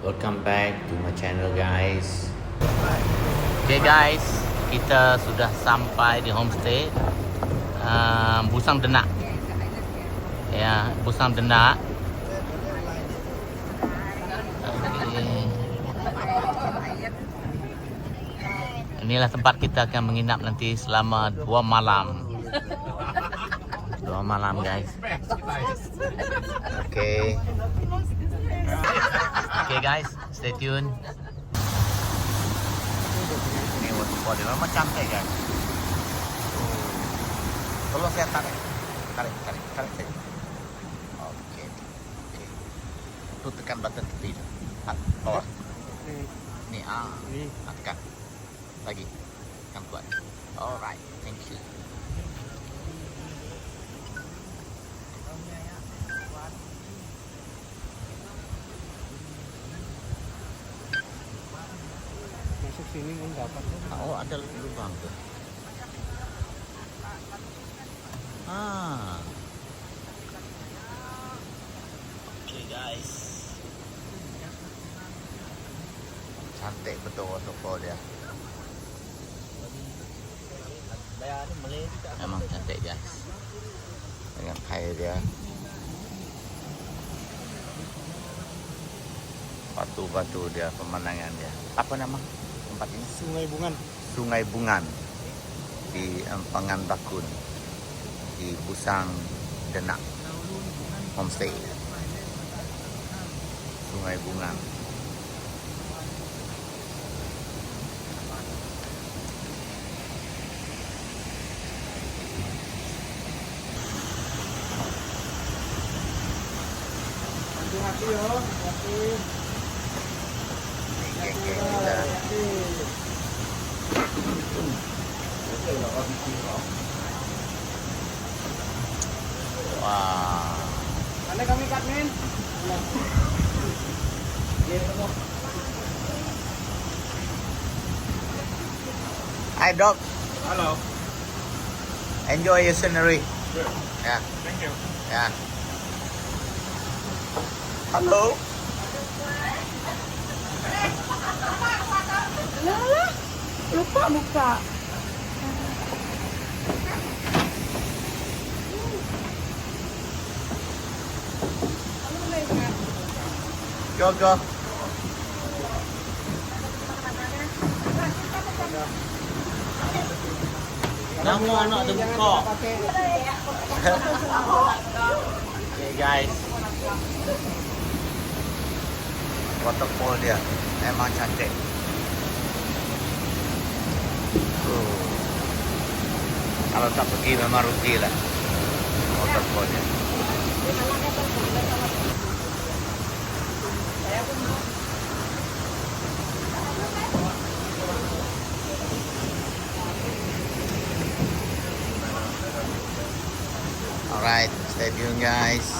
Welcome back to my channel, guys. Okay guys, kita sudah sampai di homestay Busang Denak. Ya, Busang Denak. Okay. Inilah tempat kita akan menginap nanti selama 2 malam. 2 malam guys. Okay. Okay guys, stay tune. Ini waterfall dia memang cantik kan. Tolong saya tarik saya. Okey. Tu tekan button tepi tu. Bawah. Ni tekan. Lagi. Tekan kuat. Alright, thank you. Masuk sini pun dapat. Oh, ada lubang tu. Okay guys. Cantik betul waterfall dia. Memang cantik guys. Dengan air dia. Batu-batu dia, pemandangan dia. Apa nama tempat ini? Sungai Bungan. Sungai Bungan di Empangan Bakun di Busang Denak Homestay. Sungai Bungan. Hati-hati yo, hati. Geng-geng kita. Wah. Mana kami Katmin? Hi dog. Halo. Enjoy your scenery. Good. Yeah. Thank you. Yeah. Halo. Alah, lupa buka. Go go. Nama anak dia buka. Okay guys. Waterfall dia memang cantik. Kalau tak pergi memang rugi lah waterfall dia. Alright, stay tuned guys.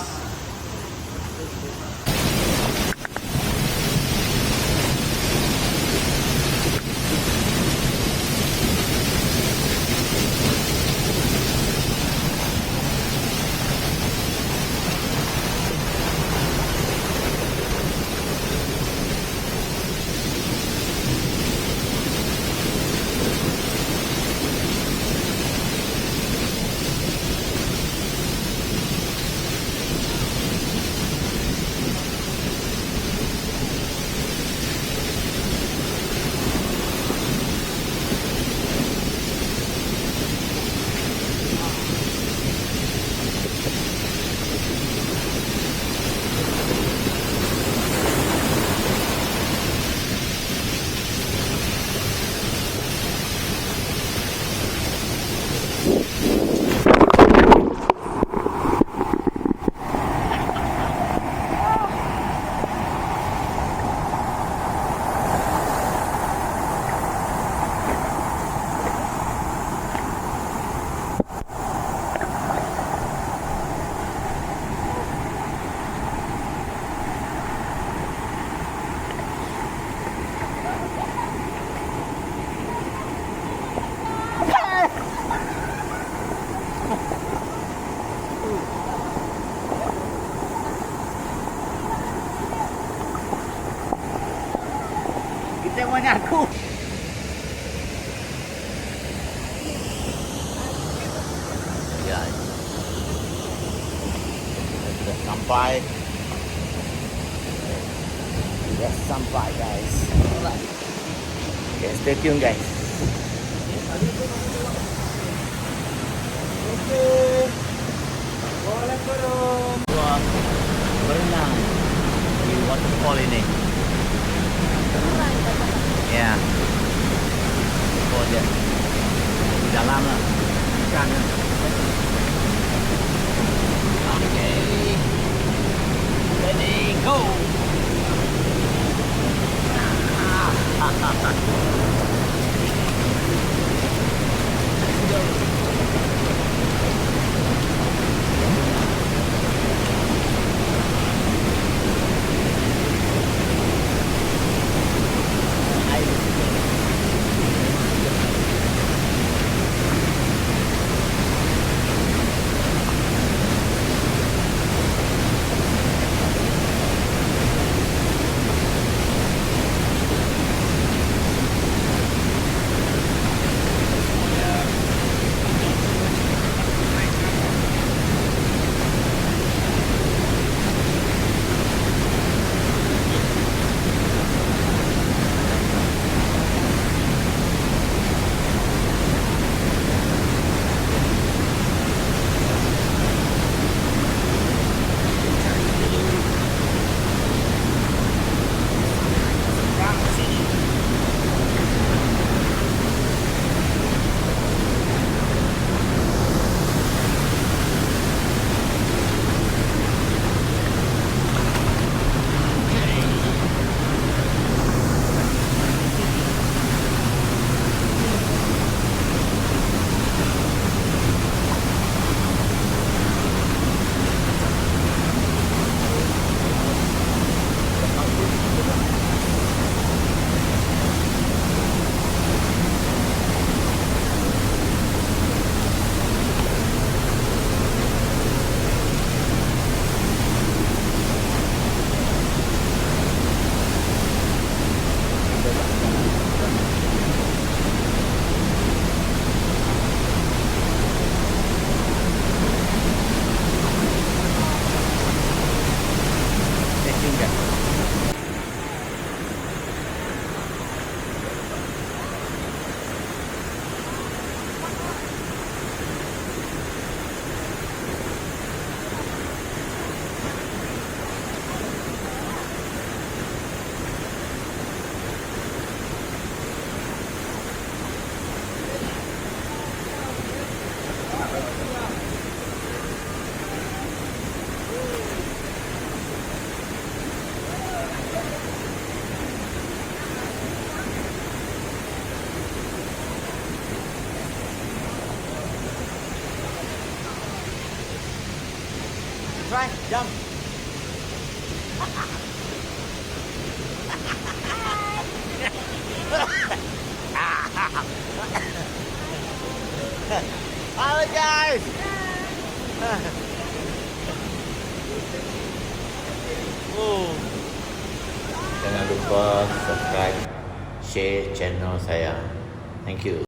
Semuanya aku. Ya. Sudah sampai. Sudah sampai guys. Oke, stay tune guys. Oke. Boleh turun. Gua berenang di waterfall ini. Ya. Oh dia. Di dalam lah. Ikannya. Oke. Ready go. Try, jump. Halo guys. Jangan lupa subscribe, share channel saya. Thank you.